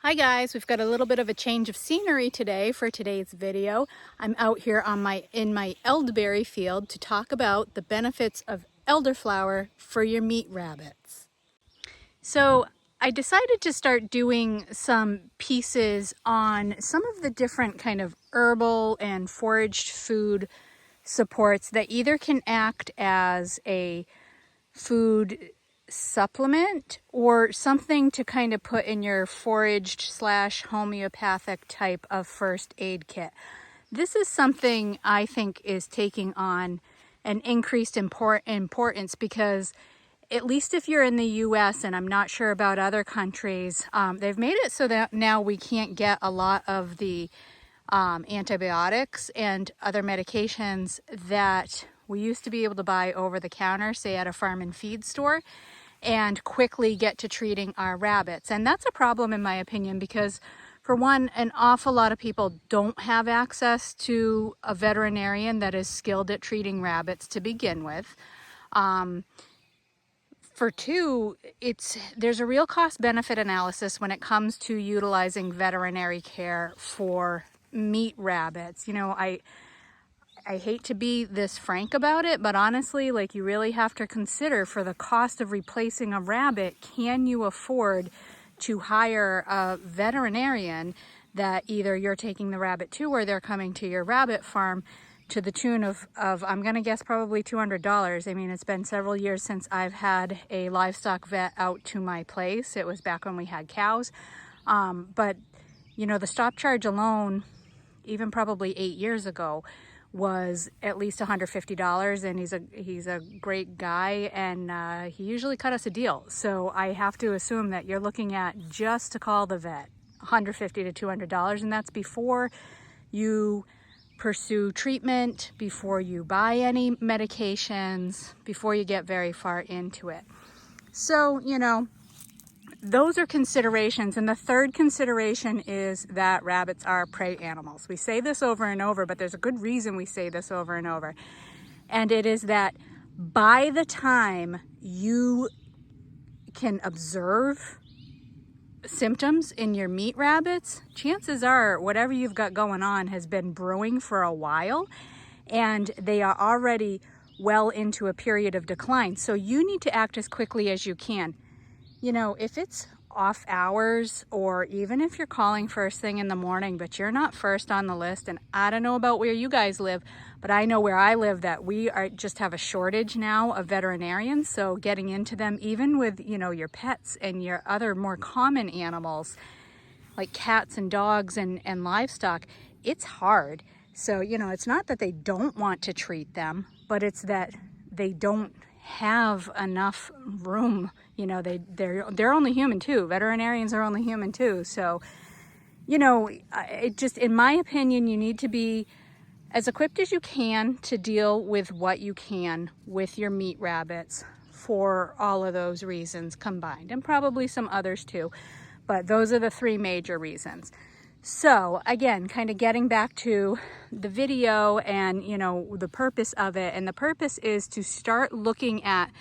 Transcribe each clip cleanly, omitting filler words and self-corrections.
Hi guys, we've got a little bit of a change of scenery today for today's video. I'm out here in my elderberry field to talk about the benefits of elderflower for your meat rabbits. So I decided to start doing some pieces on some of the different kind of herbal and foraged food supports that either can act as a food supplement or something to kind of put in your foraged / homeopathic type of first aid kit. This is something I think is taking on an increased importance because at least if you're in the US, and I'm not sure about other countries, they've made it so that now we can't get a lot of the antibiotics and other medications that we used to be able to buy over the counter, say at a farm and feed store, and quickly get to treating our rabbits. And that's a problem in my opinion because, for one, an awful lot of people don't have access to a veterinarian that is skilled at treating rabbits to begin with. For two, there's a real cost-benefit analysis when it comes to utilizing veterinary care for meat rabbits. You know, I hate to be this frank about it, but honestly, like, you really have to consider, for the cost of replacing a rabbit, can you afford to hire a veterinarian that either you're taking the rabbit to or they're coming to your rabbit farm, to the tune of I'm gonna guess probably $200. I mean, it's been several years since I've had a livestock vet out to my place. It was back when we had cows. But you know, the stop charge alone, even probably 8 years ago, was at least $150, and he's a great guy, and he usually cut us a deal. So I have to assume that you're looking at, just to call the vet, $150 to $200, and that's before you pursue treatment, before you buy any medications, before you get very far into it. So, you know, those are considerations. And the third consideration is that rabbits are prey animals. We say this over and over, but there's a good reason we say this over and over. And it is that by the time you can observe symptoms in your meat rabbits, chances are whatever you've got going on has been brewing for a while, and they are already well into a period of decline. So you need to act as quickly as you can. You know, if it's off hours, or even if you're calling first thing in the morning, but you're not first on the list, and I don't know about where you guys live, but I know where I live that we just have a shortage now of veterinarians. So getting into them, even with, you know, your pets and your other more common animals like cats and dogs and livestock, it's hard. So, you know, it's not that they don't want to treat them, but it's that they don't have enough room. You know, they're only human too. Veterinarians are only human too. So, you know, in my opinion, you need to be as equipped as you can to deal with what you can with your meat rabbits, for all of those reasons combined, and probably some others too. But those are the three major reasons. So again, kind of getting back to the video and, you know, the purpose of it. And the purpose is to start looking at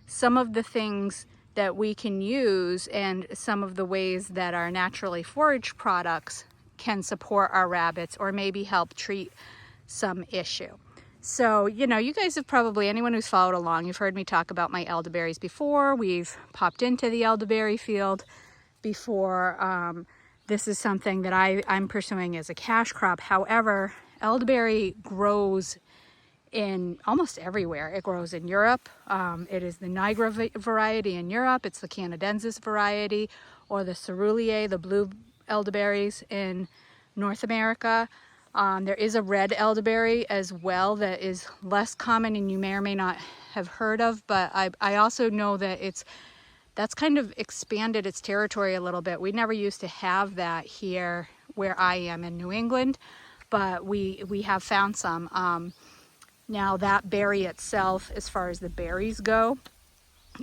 some of the things that we can use and some of the ways that our naturally foraged products can support our rabbits, or maybe help treat some issue. So, you know, you guys have probably, anyone who's followed along, you've heard me talk about my elderberries before. We've popped into the elderberry field before. This is something that I'm pursuing as a cash crop. However, elderberry grows in almost everywhere. It grows in Europe. It is the Nigra variety in Europe. It's the Canadensis variety, or the ceruleae, the blue elderberries in North America. There is a red elderberry as well that is less common and you may or may not have heard of, but I also know that that's kind of expanded its territory a little bit. We never used to have that here where I am in New England, but we have found some. Now that berry itself, as far as the berries go,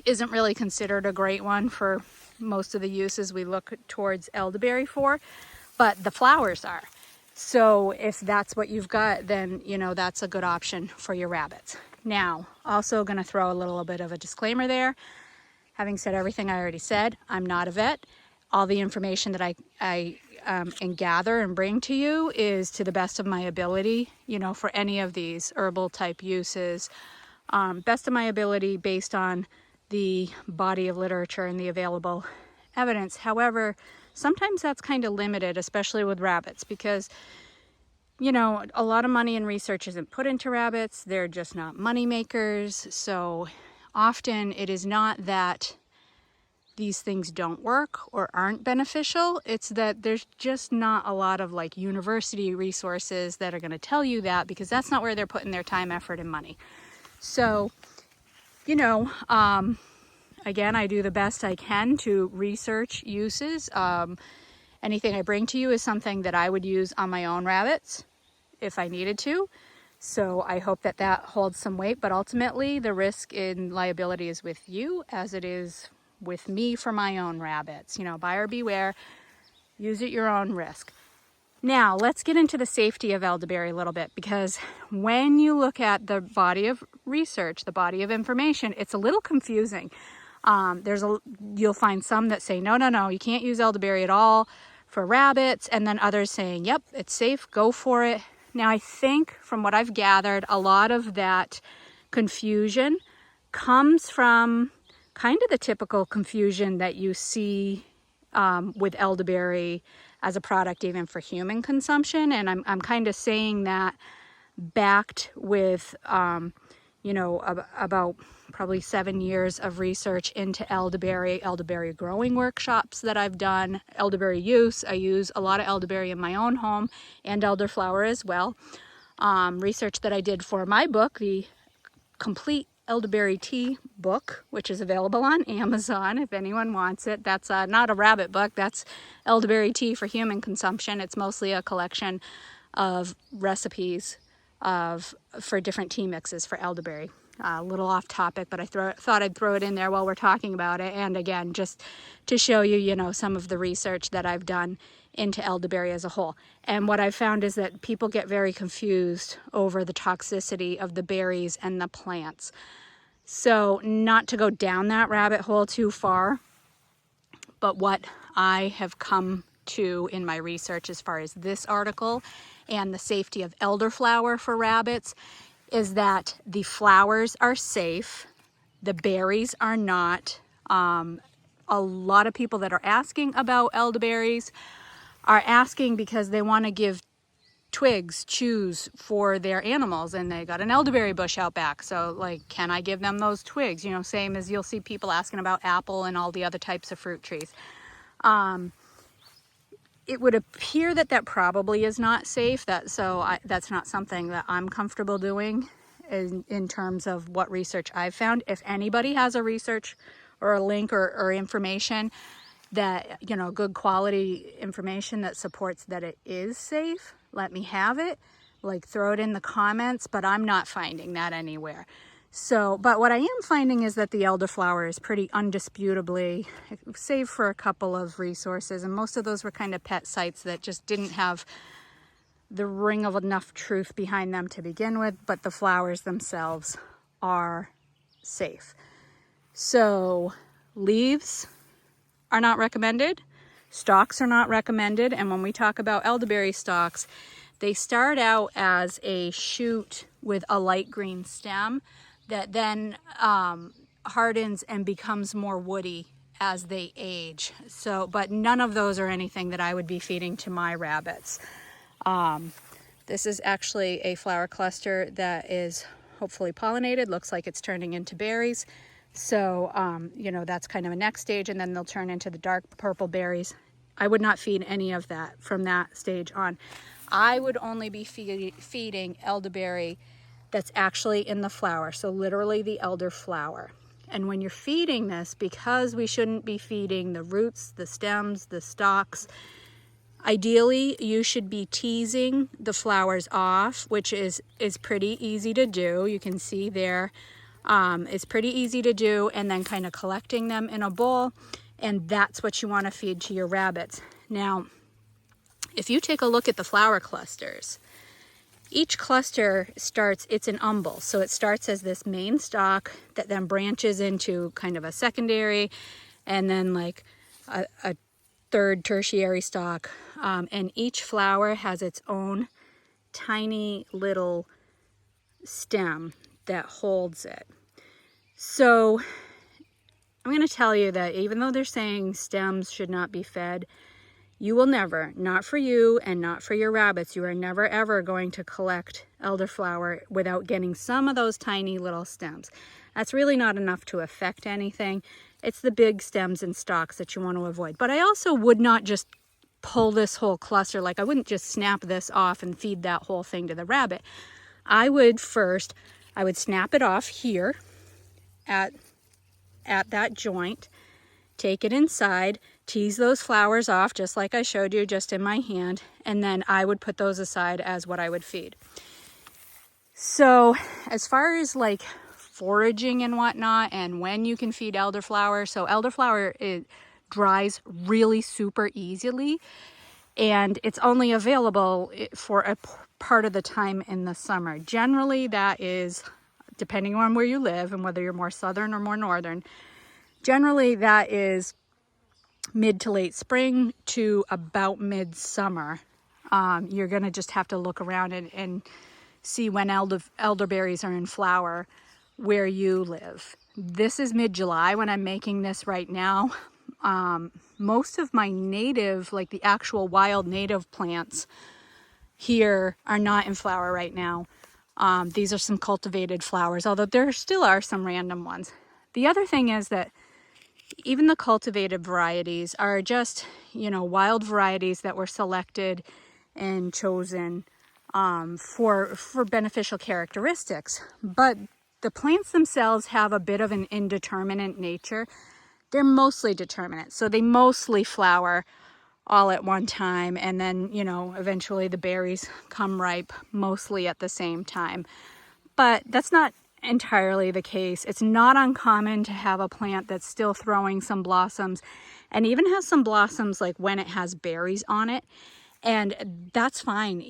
isn't really considered a great one for most of the uses we look towards elderberry for, but the flowers are. So if that's what you've got, then, you know, that's a good option for your rabbits. Now, also going to throw a little bit of a disclaimer there. Having said everything I already said, I'm not a vet. all the information that I and gather and bring to you is to the best of my ability, you know, for any of these herbal type uses. Best of my ability based on the body of literature and the available evidence. However, sometimes that's kind of limited, especially with rabbits, because, you know, a lot of money and research isn't put into rabbits. They're just not money makers. So often it is not that these things don't work or aren't beneficial. It's that there's just not a lot of like university resources that are going to tell you that, because that's not where they're putting their time, effort, and money. So, you know, again, I do the best I can to research uses. Anything I bring to you is something that I would use on my own rabbits if I needed to. So I hope that that holds some weight, but ultimately the risk and liability is with you as it is with me for my own rabbits. You know, buyer beware, use at your own risk. Now, let's get into the safety of elderberry a little bit, because when you look at the body of research, the body of information, it's a little confusing. You'll find some that say, no, you can't use elderberry at all for rabbits, and then others saying, yep, it's safe, go for it. Now, I think from what I've gathered, a lot of that confusion comes from kind of the typical confusion that you see with elderberry as a product even for human consumption. And I'm kind of saying that backed with, you know, about probably 7 years of research into elderberry growing workshops that I've done, elderberry use. I use a lot of elderberry in my own home and elderflower as well. Research that I did for my book, the Complete Elderberry Tea book, which is available on Amazon if anyone wants it. That's not a rabbit book, that's elderberry tea for human consumption. It's mostly a collection of recipes for different tea mixes for elderberry. A little off topic, but I thought I'd throw it in there while we're talking about it. And again, just to show you, you know, some of the research that I've done into elderberry as a whole. And what I've found is that people get very confused over the toxicity of the berries and the plants. So not to go down that rabbit hole too far, but what I have come to in my research as far as this article and the safety of elderflower for rabbits is that the flowers are safe, the berries are not. A lot of people that are asking about elderberries are asking because they want to give twigs, chews for their animals, and they got an elderberry bush out back. So like, can I give them those twigs? You know, same as you'll see people asking about apple and all the other types of fruit trees. It would appear that that probably is not safe. That's not something that I'm comfortable doing in terms of what research I've found. If anybody has a research or a link or information that, you know, good quality information that supports that it is safe, let me have it. Like, throw it in the comments, but I'm not finding that anywhere. So, but what I am finding is that the elderflower is pretty undisputably, save for a couple of resources, and most of those were kind of pet sites that just didn't have the ring of enough truth behind them to begin with, but the flowers themselves are safe. So leaves are not recommended, stalks are not recommended, and when we talk about elderberry stalks, they start out as a shoot with a light green stem that then hardens and becomes more woody as they age. So, but none of those are anything that I would be feeding to my rabbits. This is actually a flower cluster that is hopefully pollinated. Looks like it's turning into berries. So, you know, that's kind of a next stage, and then they'll turn into the dark purple berries. I would not feed any of that from that stage on. I would only be feeding elderberry that's actually in the flower, so literally the elderflower. And when you're feeding this, because we shouldn't be feeding the roots, the stems, the stalks, ideally you should be teasing the flowers off, which is pretty easy to do. You can see there, it's pretty easy to do, and then kind of collecting them in a bowl, and that's what you want to feed to your rabbits. Now, if you take a look at the flower clusters, each cluster starts, it's an umbel. So it starts as this main stalk that then branches into kind of a secondary, and then like a third tertiary stalk, and each flower has its own tiny little stem that holds it. So I'm going to tell you that even though they're saying stems should not be fed, you will never, not for you and not for your rabbits, you are never ever going to collect elderflower without getting some of those tiny little stems. That's really not enough to affect anything. It's the big stems and stalks that you want to avoid. But I also would not just pull this whole cluster, like I wouldn't just snap this off and feed that whole thing to the rabbit. I would snap it off here at that joint, take it inside, tease those flowers off just like I showed you just in my hand, and then I would put those aside as what I would feed. So as far as like foraging and whatnot and when you can feed elderflower, so elderflower, it dries really super easily, and it's only available for a part of the time in the summer. Generally that is, depending on where you live and whether you're more southern or more northern, generally that is mid to late spring to about midsummer. You're going to just have to look around and see when elderberries are in flower where you live. This is mid-July when I'm making this right now. Most of my native, like the actual wild native plants here, are not in flower right now. These are some cultivated flowers, although there still are some random ones. The other thing is that even the cultivated varieties are just, wild varieties that were selected and chosen for beneficial characteristics. But the plants themselves have a bit of an indeterminate nature. They're mostly determinate, so they mostly flower all at one time, and then, eventually the berries come ripe mostly at the same time. But that's not entirely the case. It's not uncommon to have a plant that's still throwing some blossoms, and even has some blossoms like when it has berries on it. And that's fine,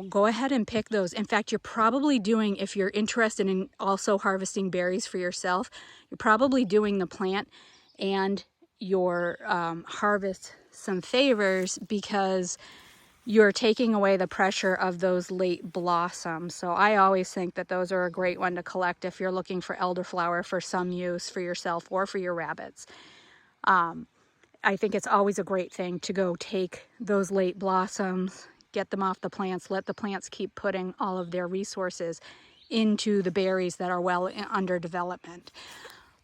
go ahead and pick those. In fact, you're probably doing, if you're interested in also harvesting berries for yourself, you're probably doing the plant and your harvest some favors, because you're taking away the pressure of those late blossoms. So I always think that those are a great one to collect if you're looking for elderflower for some use for yourself or for your rabbits. I think it's always a great thing to go take those late blossoms, get them off the plants, let the plants keep putting all of their resources into the berries that are well under development.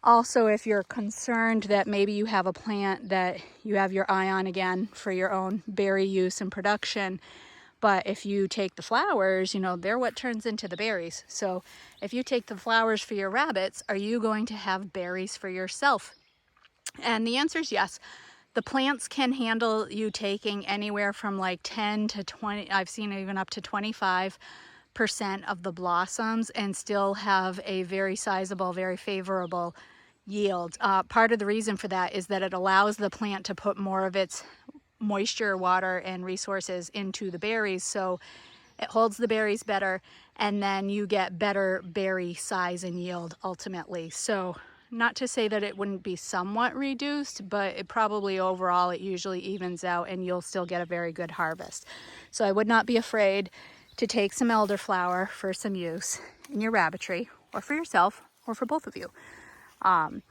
Also, if you're concerned that maybe you have a plant that you have your eye on again for your own berry use and production, but if you take the flowers, they're what turns into the berries. So if you take the flowers for your rabbits, are you going to have berries for yourself? And the answer is yes. The plants can handle you taking anywhere from like 10 to 20, I've seen even up to 25% of the blossoms, and still have a very sizable, very favorable yield. Part of the reason for that is that it allows the plant to put more of its moisture, water, and resources into the berries, so it holds the berries better, and then you get better berry size and yield ultimately. So not to say that it wouldn't be somewhat reduced, but it probably overall it usually evens out and you'll still get a very good harvest. So I would not be afraid to take some elderflower for some use in your rabbitry, or for yourself, or for both of you. And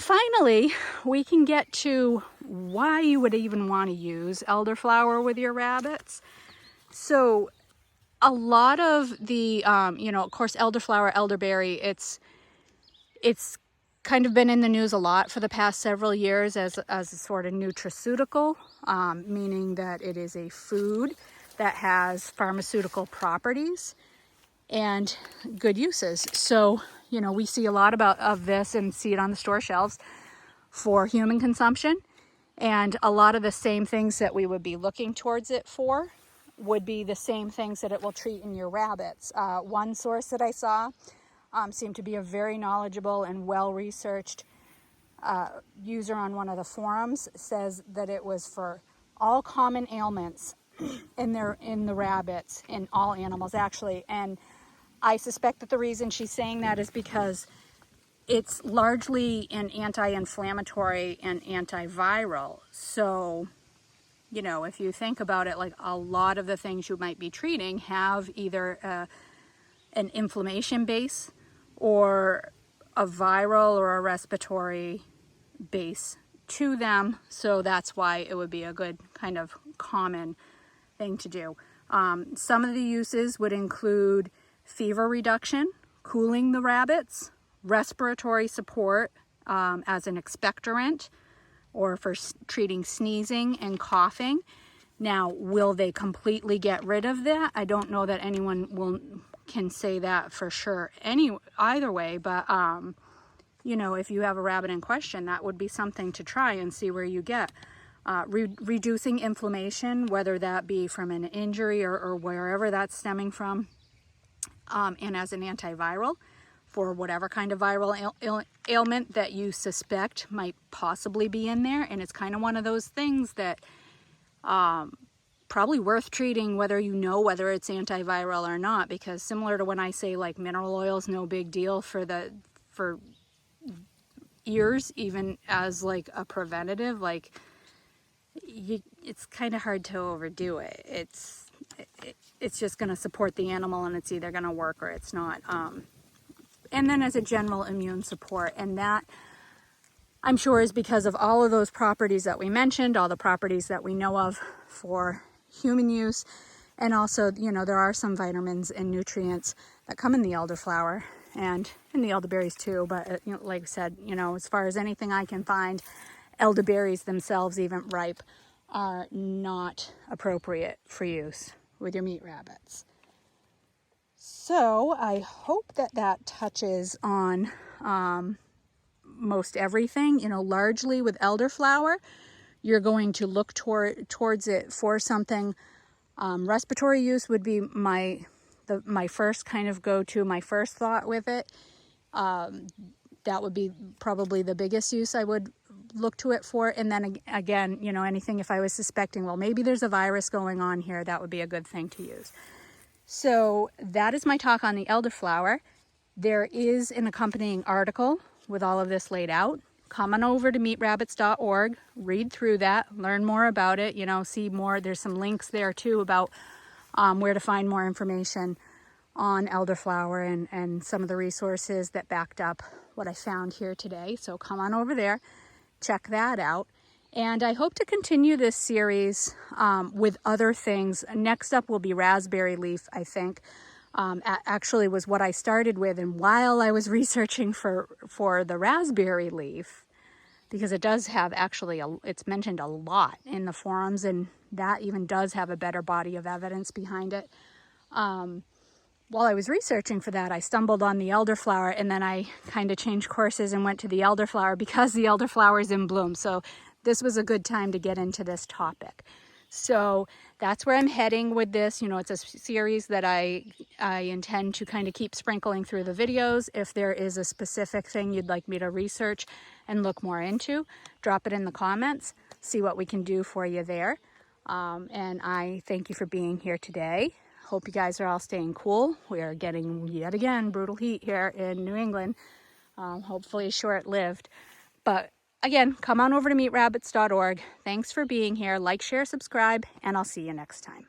finally, we can get to why you would even want to use elderflower with your rabbits. So a lot of the, of course, elderflower, elderberry, it's kind of been in the news a lot for the past several years as a sort of nutraceutical, meaning that it is a food that has pharmaceutical properties and good uses. So, we see a lot of this and see it on the store shelves for human consumption. And a lot of the same things that we would be looking towards it for would be the same things that it will treat in your rabbits. One source that I saw seemed to be a very knowledgeable and well-researched user on one of the forums, says that it was for all common ailments in the rabbits, in all animals actually. And I suspect that the reason she's saying that is because it's largely an anti-inflammatory and antiviral. So, you know, if you think about it, like a lot of the things you might be treating have either an inflammation base or a viral or a respiratory base to them. So that's why it would be a good kind of common thing to do. Some of the uses would include fever reduction, cooling the rabbits, respiratory support as an expectorant, or for treating sneezing and coughing. Now, will they completely get rid of that? I don't know that anyone can say that for sure either way, but you know, if you have a rabbit in question, that would be something to try and see where you get. Reducing inflammation, whether that be from an injury or wherever that's stemming from, and as an antiviral for whatever kind of viral ailment that you suspect might possibly be in there. And it's kind of one of those things that probably worth treating whether you know whether it's antiviral or not, because similar to when I say like mineral oil's no big deal for ears, even as like a preventative, like it's kind of hard to overdo it. It's just going to support the animal, and it's either going to work or it's not. And then as a general immune support, and that I'm sure is because of all of those properties that we mentioned, all the properties that we know of for human use. And also, you know, there are some vitamins and nutrients that come in the elderflower and in the elderberries too. But you know, like I said, you know, as far as anything I can find, elderberries themselves, even ripe, are not appropriate for use with your meat rabbits. So I hope that touches on most everything. You know, largely with elderflower, you're going to look towards it for something. Respiratory use would be my first kind of go-to, my first thought with it. That would be probably the biggest use I would look to it for. And then again, you know, anything if I was suspecting, well, maybe there's a virus going on here, that would be a good thing to use. So that is my talk on the elderflower. There is an accompanying article with all of this laid out. Come on over to meatrabbits.org, read through that, learn more about it, you know, see more. There's some links there too about where to find more information on elderflower and some of the resources that backed up what I found here today. So come on over there, check that out. And I hope to continue this series with other things. Next up will be raspberry leaf, I think. Actually was what I started with. And while I was researching for the raspberry leaf, because it does have actually, it's mentioned a lot in the forums, and that even does have a better body of evidence behind it. While I was researching for that, I stumbled on the elderflower, and then I kind of changed courses and went to the elderflower because the elderflower is in bloom. So this was a good time to get into this topic. So that's where I'm heading with this. You know, it's a series that I intend to kind of keep sprinkling through the videos. If there is a specific thing you'd like me to research and look more into, drop it in the comments, see what we can do for you there. And I thank you for being here today. Hope you guys are all staying cool. We are getting, yet again, brutal heat here in New England. Hopefully short-lived. But again, come on over to meatrabbits.org. Thanks for being here. Like, share, subscribe, and I'll see you next time.